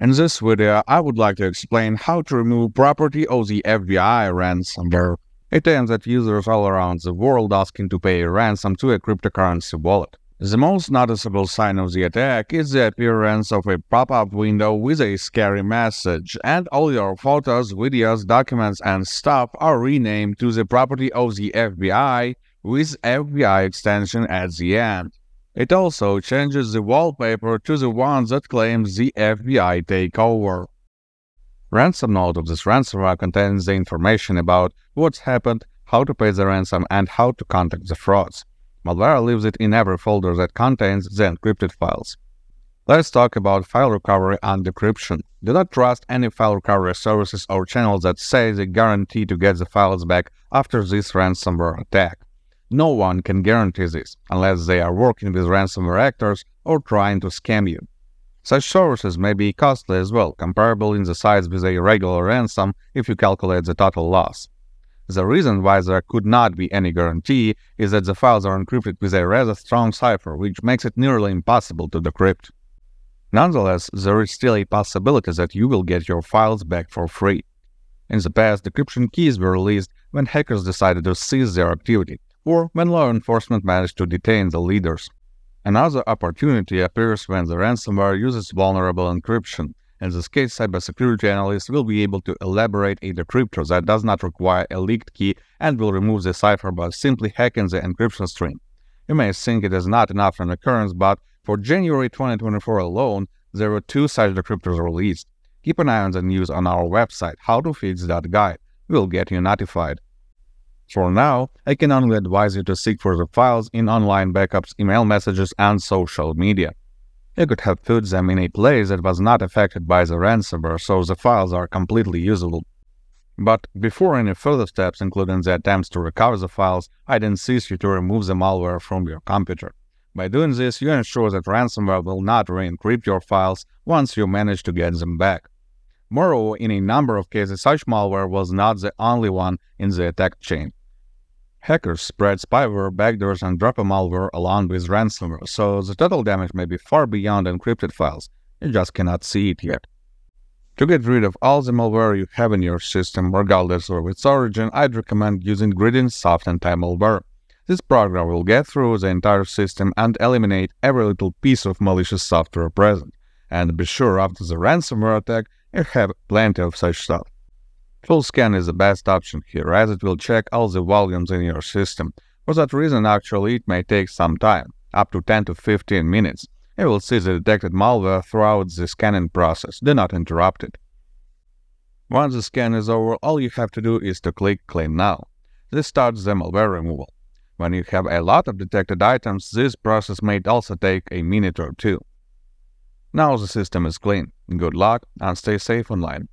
In this video, I would like to explain how to remove property of the FBI ransomware. It aims at users all around the world asking to pay a ransom to a cryptocurrency wallet. The most noticeable sign of the attack is the appearance of a pop-up window with a scary message, and all your photos, videos, documents, and stuff are renamed to the property of the FBI with FBI extension at the end. It also changes the wallpaper to the one that claims the FBI takeover. Ransom note of this ransomware contains the information about what's happened, how to pay the ransom, and how to contact the frauds. Malware leaves it in every folder that contains the encrypted files. Let's talk about file recovery and decryption. Do not trust any file recovery services or channels that say they guarantee to get the files back after this ransomware attack. No one can guarantee this, unless they are working with ransomware actors or trying to scam you. Such services may be costly as well, comparable in the size with a regular ransom if you calculate the total loss. The reason why there could not be any guarantee is that the files are encrypted with a rather strong cipher, which makes it nearly impossible to decrypt. Nonetheless, there is still a possibility that you will get your files back for free. In the past, decryption keys were released when hackers decided to cease their activity, or when law enforcement managed to detain the leaders. Another opportunity appears when the ransomware uses vulnerable encryption. In this case, cybersecurity analysts will be able to elaborate a decryptor that does not require a leaked key and will remove the cipher by simply hacking the encryption string. You may think it is not enough for an occurrence, but for January 2024 alone, there were 2 such decryptors released. Keep an eye on the news on our website, HowToFix.Guide. We'll get you notified. For now, I can only advise you to seek for the files in online backups, email messages, and social media. You could have put them in a place that was not affected by the ransomware, so the files are completely usable. But before any further steps, including the attempts to recover the files, I'd insist you to remove the malware from your computer. By doing this, you ensure that ransomware will not re-encrypt your files once you manage to get them back. Moreover, in a number of cases, such malware was not the only one in the attack chain. Hackers spread spyware, backdoors, and dropper malware along with ransomware, so the total damage may be far beyond encrypted files. You just cannot see it yet. To get rid of all the malware you have in your system, regardless of its origin, I'd recommend using Gradient Soft Anti-Malware. This program will get through the entire system and eliminate every little piece of malicious software present. And be sure after the ransomware attack, you have plenty of such stuff. Full scan is the best option here, as it will check all the volumes in your system. For that reason, actually, it may take some time, up to 10 to 15 minutes. You will see the detected malware throughout the scanning process. Do not interrupt it. Once the scan is over, all you have to do is to click Clean Now. This starts the malware removal. When you have a lot of detected items, this process may also take a minute or 2. Now the system is clean. Good luck and stay safe online.